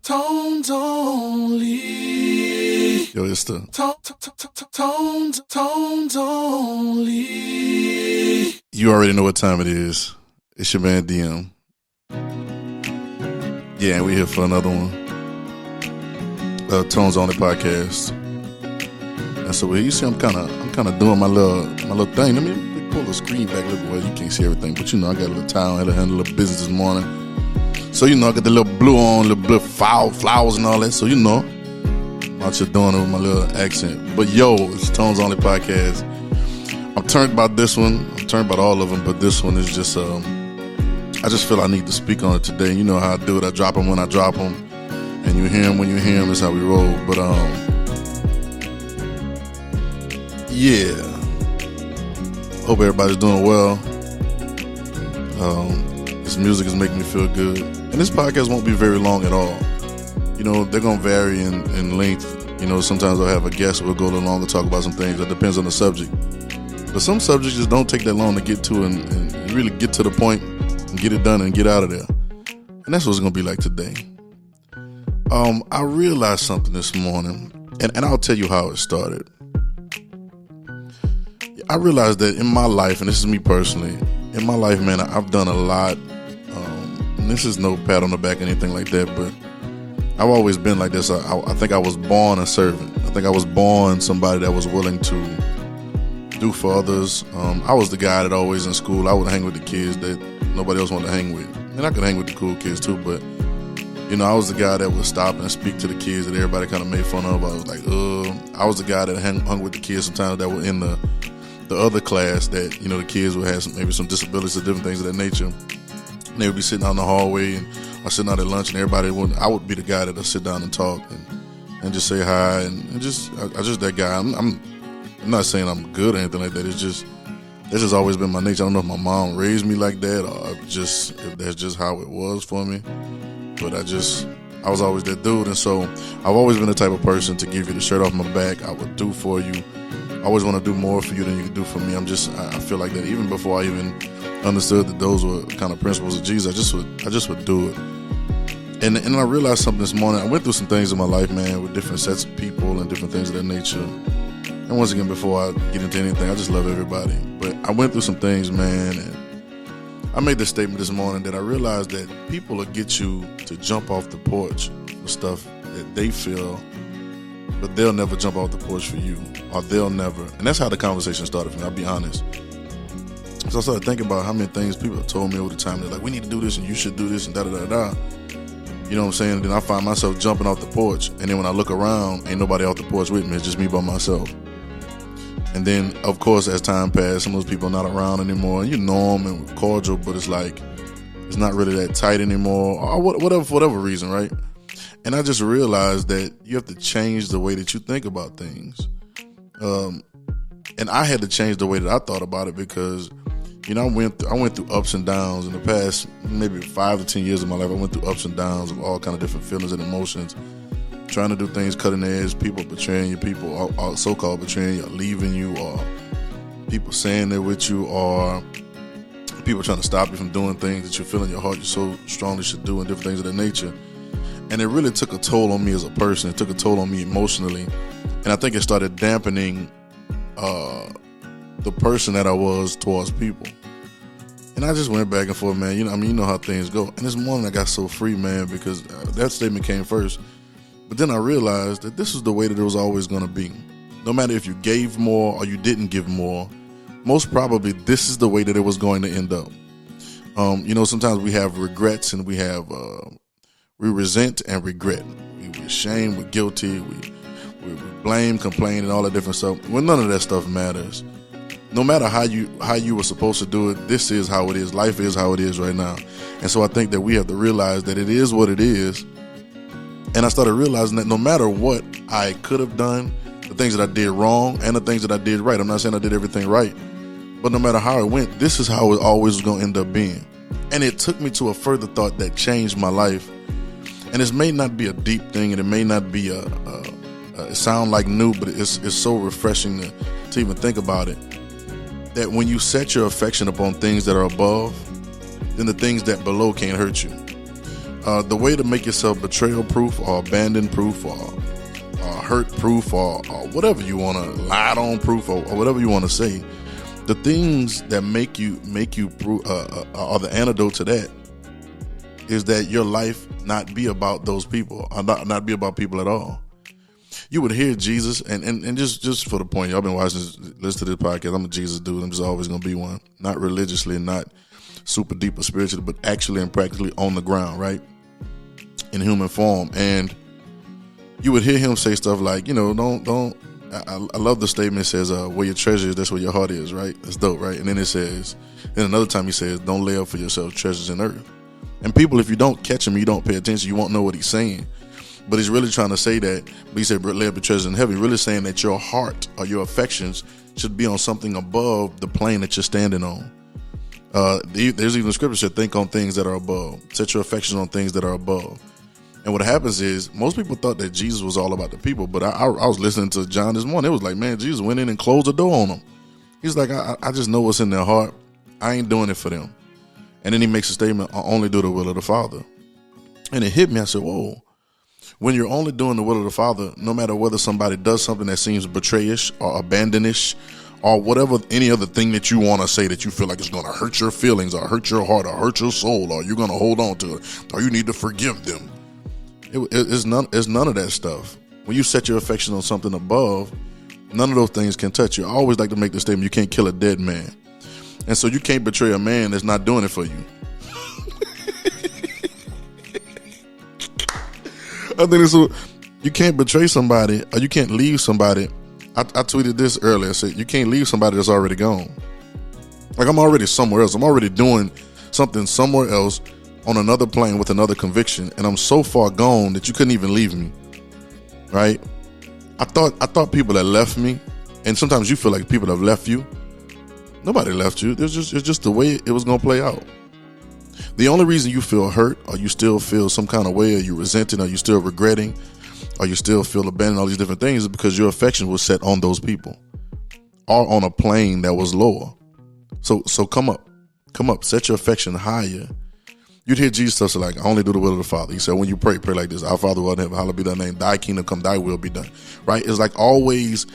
Tones only. Yo, it's the tones only. You already know what time it is. It's your man DM. Yeah, and we here for another one. Tones Only podcast. And so you see, I'm kind of doing my little thing. Let me pull the screen back a little bit. Well, you can't see everything, but I got a little towel. I had to handle a little business this morning. So I got the little blue on, little blue flowers and all that. So I'm out here doing it with my little accent. But yo, it's Tones Only podcast. I'm turned about this one. I'm turned about all of them, but this one is just I just feel I need to speak on it today. You know how I do it. I drop them when I drop them, and you hear them when you hear them. That's how we roll. But yeah. Hope everybody's doing well. This music is making me feel good. And this podcast won't be very long at all. They're going to vary in length. Sometimes I'll have a guest. We'll go a little longer, talk about some things. That depends on the subject. But some subjects just don't take that long to get to and really get to the point and get it done and get out of there. And that's what it's going to be like today. I realized something this morning, and I'll tell you how it started. I realized that in my life, and this is me personally, in my life, man, I've done a lot. And this is no pat on the back or anything like that, but I've always been like this. I think I was born a servant. I think I was born somebody that was willing to do for others. I was the guy that always in school, I would hang with the kids that nobody else wanted to hang with. And I could hang with the cool kids too, but I was the guy that would stop and speak to the kids that everybody kind of made fun of. I was like, I was the guy that hung with the kids sometimes that were in the other class that, the kids would have maybe some disabilities or different things of that nature. And they would be sitting out in the hallway or sitting out at lunch, and I would be the guy that would sit down and talk and just say hi and just that guy. I'm not saying I'm good or anything like that. It's just always been my nature. I don't know if my mom raised me like that or if that's just how it was for me. But I was always that dude. And so I've always been the type of person to give you the shirt off my back. I would do for you. I always want to do more for you than you can do for me. I feel like that even before I even understood that those were kind of principles of Jesus, I just would do it. And I realized something this morning. I went through some things in my life, man, with different sets of people and different things of that nature. And once again, before I get into anything, I just love everybody. But I went through some things, man, and I made this statement this morning that I realized that people will get you to jump off the porch for stuff that they feel, but they'll never jump off the porch for you, or they'll never. And that's how the conversation started for me, I'll be honest. So I started thinking about how many things people have told me over the time. They're like, we need to do this, and you should do this, and da-da-da-da. You know what I'm saying? And then I find myself jumping off the porch, and then when I look around, ain't nobody off the porch with me. It's just me by myself. And then, of course, as time passed, some of those people are not around anymore. You know them and cordial, but it's like it's not really that tight anymore, or whatever, for whatever reason, right? And I just realized that you have to change the way that you think about things. And I had to change the way that I thought about it because, I went through ups and downs in the past maybe 5 to 10 years of my life. I went through ups and downs of all kind of different feelings and emotions. Trying to do things cutting edge, people betraying you, people so-called betraying you, or leaving you, or people saying they're with you, or people trying to stop you from doing things that you feel in your heart you so strongly should do, and different things of that nature. And it really took a toll on me as a person. It took a toll on me emotionally. And I think it started dampening the person that I was towards people. And I just went back and forth, man. You know how things go. And this morning I got so free, man, because that statement came first. But then I realized that this is the way that it was always going to be. No matter if you gave more or you didn't give more, most probably this is the way that it was going to end up. Sometimes we have regrets and we resent and regret. We're ashamed, we're guilty, we blame, complain, and all that different stuff. Well, none of that stuff matters. No matter how you were supposed to do it, this is how it is. Life is how it is right now. And so I think that we have to realize that it is what it is. And I started realizing that no matter what I could have done, the things that I did wrong and the things that I did right, I'm not saying I did everything right, but no matter how it went, this is how it always was going to end up being. And it took me to a further thought that changed my life. And this may not be a deep thing, and it may not be it sound like new, but it's so refreshing to even think about it. That when you set your affection upon things that are above, then the things that below can't hurt you. The way to make yourself betrayal proof or abandon proof or hurt proof or whatever you want to, lied on proof or whatever you want to say, the things that make you are the antidote to that is that your life not be about those people or not be about people at all. You would hear Jesus, and just for the point, y'all been watching listen to this podcast, I'm a Jesus dude. I'm just always going to be one. Not religiously, not super deep or spiritually, but actually and practically on the ground, right? In human form. And you would hear him say stuff like, I love the statement. It says, where your treasure is, that's where your heart is, right? That's dope, right? And then it says, then another time he says, don't lay up for yourself treasures in earth. And people, if you don't catch him, you don't pay attention, you won't know what he's saying. But he's really trying to say that, but he said, lay up your treasures in heaven. Really saying that your heart or your affections should be on something above the plane that you're standing on. There's even a scripture that said, think on things that are above. Set your affections on things that are above. And what happens is, most people thought that Jesus was all about the people, but I was listening to John this morning. It was like, man, Jesus went in and closed the door on them. He's like, I just know what's in their heart. I ain't doing it for them. And then he makes a statement, I only do the will of the Father. And it hit me. I said, whoa. When you're only doing the will of the Father, no matter whether somebody does something that seems betrayish or abandonish or whatever, any other thing that you want to say that you feel like it's going to hurt your feelings or hurt your heart or hurt your soul, or you're going to hold on to it, or you need to forgive them. It's none of that stuff. When you set your affection on something above, none of those things can touch you. I always like to make the statement, you can't kill a dead man. And so you can't betray a man that's not doing it for you. I think it's you can't betray somebody, or you can't leave somebody. I tweeted this earlier. I said, you can't leave somebody that's already gone. Like, I'm already somewhere else. I'm already doing something somewhere else on another plane with another conviction, and I'm so far gone that you couldn't even leave me. Right? I thought people had left me, and sometimes you feel like people have left you. Nobody left you. It's just the way it was going to play out. The only reason you feel hurt, or you still feel some kind of way, or you resenting, or you still regretting, or you still feel abandoned, all these different things, is because your affection was set on those people, or on a plane that was lower. So come up, set your affection higher. You'd hear Jesus say, like, I only do the will of the Father. He said, when you pray like this: Our Father who art in heaven, hallowed be thy name. Thy kingdom come, thy will be done. Right? It's like always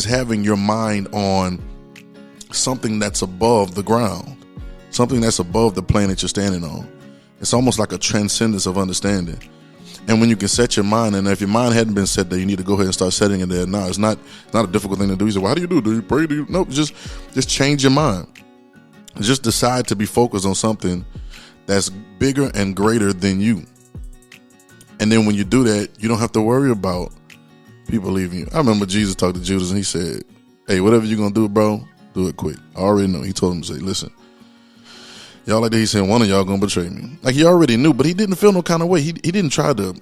having your mind on something that's above the ground, something that's above the plane that you're standing on. It's almost like a transcendence of understanding. And when you can set your mind, and if your mind hadn't been set there, you need to go ahead and start setting it there. No, it's not a difficult thing to do. You say, well, how do you do? Do you pray? Do you? No, just change your mind. Just decide to be focused on something that's bigger and greater than you. And then when you do that, you don't have to worry about people leaving you. I remember Jesus talked to Judas and he said, hey, whatever you're going to do, bro, do it quick. I already know. He told him to say, listen, y'all like that. He said, one of y'all going to betray me. Like, he already knew, but he didn't feel no kind of way. He didn't try to,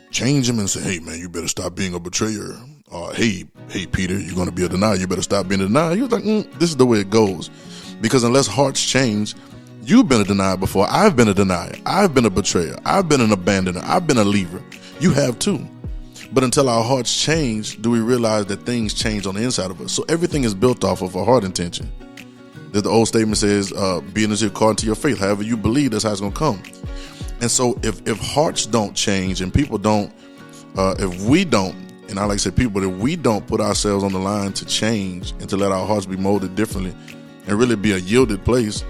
change him and say, hey, man, you better stop being a betrayer. Or, hey, Peter, you're going to be a denier. You better stop being a denier. He was like, this is the way it goes. Because unless hearts change, you've been a denier before. I've been a denier. I've been a betrayer. I've been an abandoner. I've been a leaver. You have too. But until our hearts change, do we realize that things change on the inside of us. So everything is built off of a heart intention. The old statement says, be in according to your faith. However you believe, that's how it's going to come. And so if hearts don't change and people don't, if we don't, and I like to say people, but if we don't put ourselves on the line to change and to let our hearts be molded differently and really be a yielded place,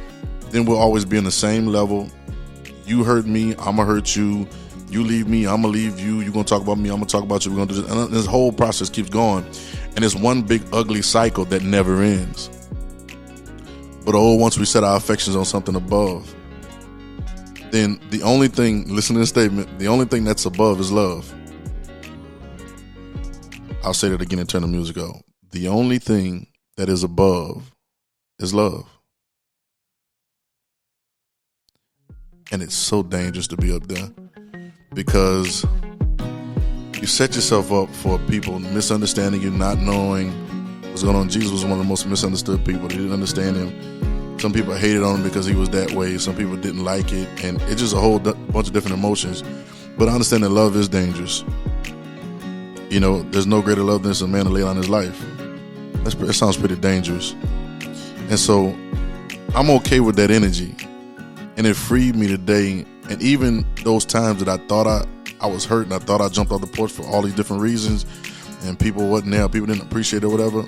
then we'll always be in the same level. You hurt me, I'm going to hurt you. You leave me, I'm going to leave you. You're going to talk about me, I'm going to talk about you. We're going to do this. And this whole process keeps going. And it's one big ugly cycle that never ends. But once we set our affections on something above, then the only thing, listen to this statement, the only thing that's above is love. I'll say that again and turn the music off. The only thing that is above is love. And it's so dangerous to be up there because you set yourself up for people misunderstanding you, not knowing what's going on. Jesus was one of the most misunderstood people. They didn't understand him. Some people hated on him because he was that way. Some people didn't like it. And it's just a whole bunch of different emotions. But I understand that love is dangerous. There's no greater love than a man to lay down his life. That sounds pretty dangerous. And so I'm okay with that energy. And it freed me today And even those times that I thought I was hurt and I thought I jumped off the porch for all these different reasons and people wasn't there, people didn't appreciate it or whatever,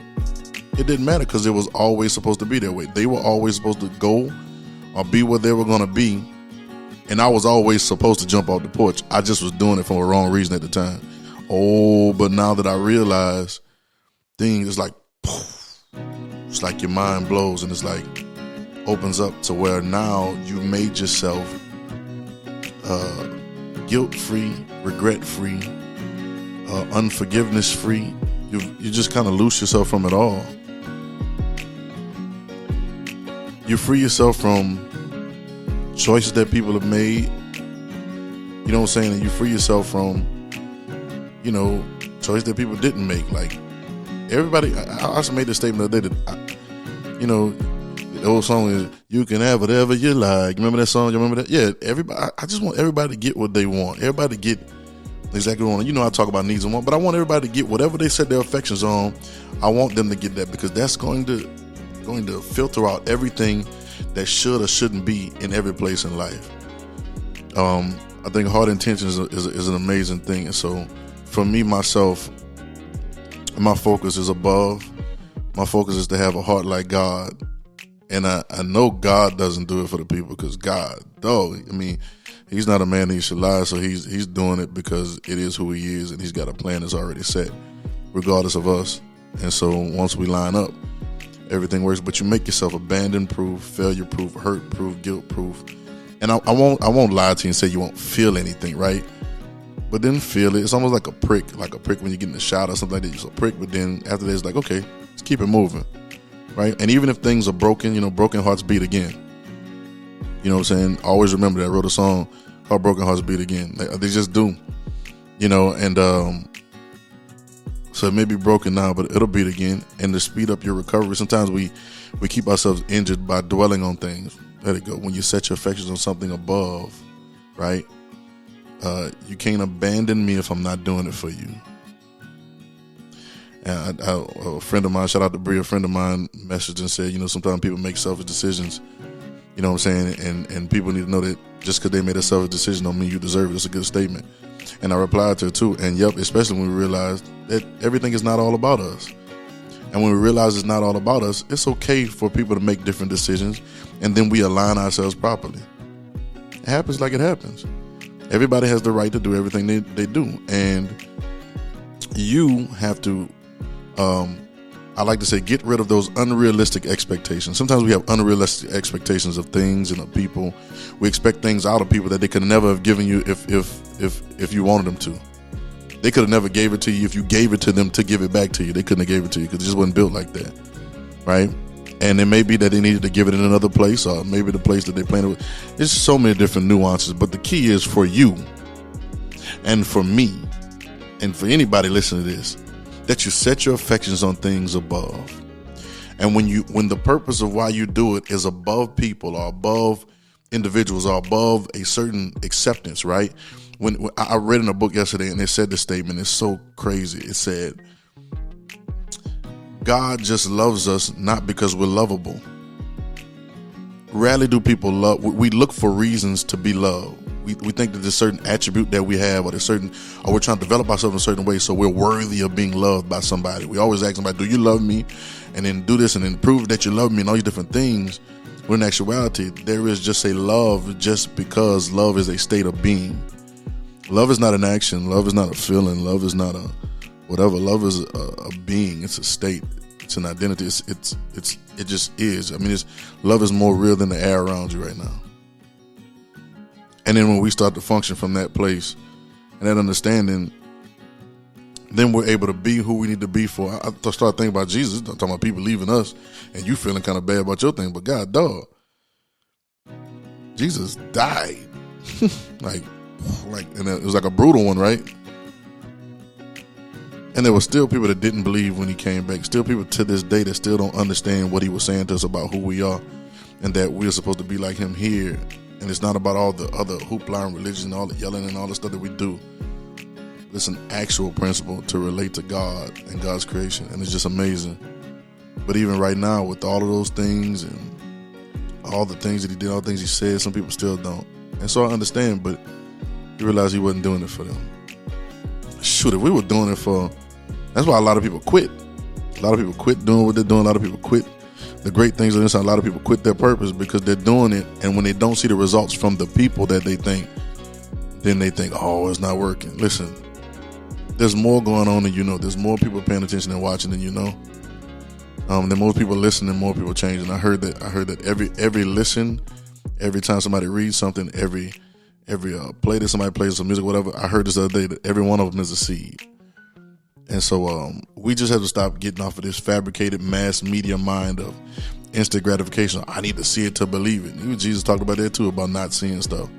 it didn't matter because it was always supposed to be that way. They were always supposed to go or be where they were going to be. And I was always supposed to jump off the porch. I just was doing it for a wrong reason at the time. Oh, but now that I realize things, it's like, poof, it's like your mind blows and it's like opens up to where now you made yourself guilt-free, regret-free, unforgiveness-free. You just kind of loose yourself from it all. You free yourself from choices that people have made. You know what I'm saying? And you free yourself from, choices that people didn't make. Like everybody, I also made this statement the other day that, the old song is, you can have whatever you like. Remember that song? You remember that? Yeah, everybody. I just want everybody to get what they want. Everybody to get exactly what they want. I talk about needs and wants, but I want everybody to get whatever they set their affections on. I want them to get that because that's going to filter out everything that should or shouldn't be in every place in life. I think heart intentions is an amazing thing. And so for me, myself, my focus is above. My focus is to have a heart like God. And I know God doesn't do it for the people because God, he's not a man that he should lie. So he's doing it because it is who he is and he's got a plan that's already set regardless of us. And so once we line up, everything works. But you make yourself abandon-proof, failure-proof, hurt-proof, guilt-proof. And I won't lie to you and say you won't feel anything, right? But then feel it. It's almost like a prick when you get in the shot or something like that. It's a prick, but then after that, it's like, okay, let's keep it moving, right? And even if things are broken, broken hearts beat again. You know what I'm saying? Always remember that. I wrote a song called Broken Hearts Beat Again. They just do, and so it may be broken now, but it'll beat again. And to speed up your recovery, sometimes we keep ourselves injured by dwelling on things. Let it go. When you set your affections on something above, right? You can't abandon me if I'm not doing it for you. And a friend of mine, shout out to Bria, a friend of mine messaged and said, sometimes people make selfish decisions. You know what I'm saying? And people need to know that just because they made a selfish decision don't mean you deserve it. It's a good statement. And I replied to her too. And yep, especially when we realized that everything is not all about us. And when we realize it's not all about us, it's okay for people to make different decisions and then we align ourselves properly. It happens like it happens. Everybody has the right to do everything they do. And you have to, I like to say, get rid of those unrealistic expectations. Sometimes we have unrealistic expectations of things and of people. We expect things out of people that they could never have given you if you wanted them to. They could have never gave it to you if you gave it to them to give it back to you. They couldn't have gave it to you because it just wasn't built like that, right? And it may be that they needed to give it in another place or maybe the place that they planned it with. There's so many different nuances, but the key is for you and for me and for anybody listening to this, that you set your affections on things above. And when the purpose of why you do it is above people or above individuals or above a certain acceptance, right? When I read in a book yesterday and it said this statement, it's so crazy. It said, God just loves us not because we're lovable. Rarely do people love. We look for reasons to be loved. We think that there's certain attribute that we have or we're trying to develop ourselves in a certain way so we're worthy of being loved by somebody. We always ask somebody, do you love me? And then do this and then prove that you love me and all these different things. When in actuality, there is just a love just because love is a state of being. Love is not an action. Love is not a feeling. Love is not a whatever. Love is a being. It's a state. It's an identity. It just is. I mean, love is more real than the air around you right now. And then when we start to function from that place and that understanding, then we're able to be who we need to be for. I start thinking about Jesus. I'm talking about people leaving us and you feeling kind of bad about your thing. But God, dog, Jesus died. And it was like a brutal one, right? And there were still people that didn't believe when he came back. Still people to this day that still don't understand what he was saying to us about who we are and that we're supposed to be like him here. And it's not about all the other hoopla and religion, all the yelling and all the stuff that we do. It's an actual principle to relate to God and God's creation. And it's just amazing. But even right now, with all of those things and all the things that he did, all the things he said, some people still don't. And so I understand, but he realized he wasn't doing it for them. Shoot, if we were doing it for, that's why a lot of people quit. A lot of people quit doing what they're doing. A lot of people quit the great things on the inside. A lot of people quit their purpose because they're doing it, and when they don't see the results from the people that they think, then they think, oh, it's not working. Listen, there's more going on than you know. There's more people paying attention and watching than you know. The more people listening, more people changing. I heard that every listen, every time somebody reads something, every play that somebody plays some music, whatever. I heard this other day that every one of them is a seed. And so we just have to stop getting off of this fabricated mass media mind of instant gratification. I need to see it to believe it. Even Jesus talked about that too, about not seeing stuff.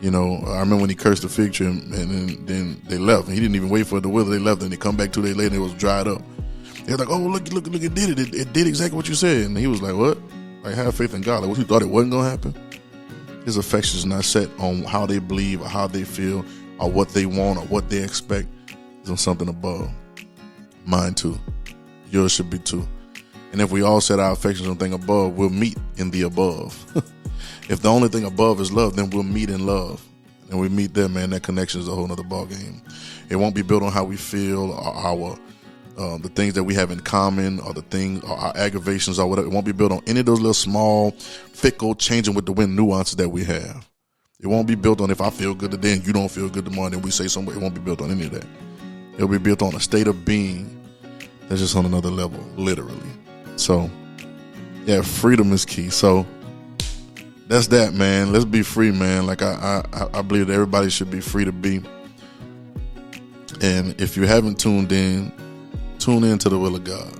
You know, I remember when he cursed the fig tree and then they left. And he didn't even wait for it to wither. They left, and they come back 2 days later and it was dried up. They're like, oh, look, it did it. It did exactly what you said. And he was like, what? Like, have faith in God. Like, what, you thought it wasn't going to happen? His affection is not set on how they believe or how they feel or what they want or what they expect. It's on something above. Mine too. Yours should be too. And if we all set our affections on thing above, we'll meet in the above. If the only thing above is love, then we'll meet in love. And we meet there, man, that connection is a whole nother ball game. It won't be built on how we feel or our the things that we have in common or the things or our aggravations or whatever. It won't be built on any of those little small, fickle, changing with the wind nuances that we have. It won't be built on if I feel good today and you don't feel good tomorrow and then we say something. It won't be built on any of that. It'll be built on a state of being that's just on another level, literally. So, yeah, freedom is key. So, that's that, man. Let's be free, man. Like, I believe that everybody should be free to be. And if you haven't tuned in, tune into the will of God,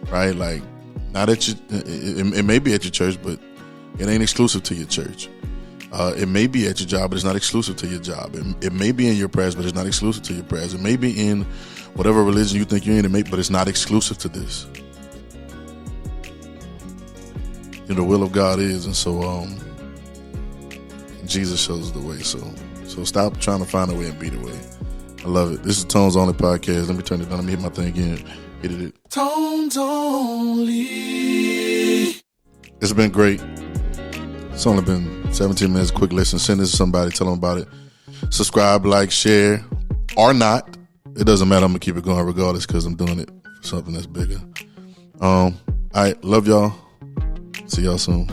right? Like, not at your, it may be at your church, but it ain't exclusive to your church. It may be at your job, but it's not exclusive to your job. It may be in your prayers, but it's not exclusive to your prayers. It may be in whatever religion you think you're in, but it's not exclusive to this. You know, the will of God is, and so Jesus shows us the way. So stop trying to find a way and be the way. I love it. This is Tones Only Podcast. Let me turn it down. Let me hit my thing again. Hit it. Tones Only. It's been great. It's only been 17 minutes. Quick listen. Send this to somebody. Tell them about it. Subscribe, like, share, or not. It doesn't matter. I'm going to keep it going regardless because I'm doing it for something that's bigger. All right. Love y'all. See y'all soon.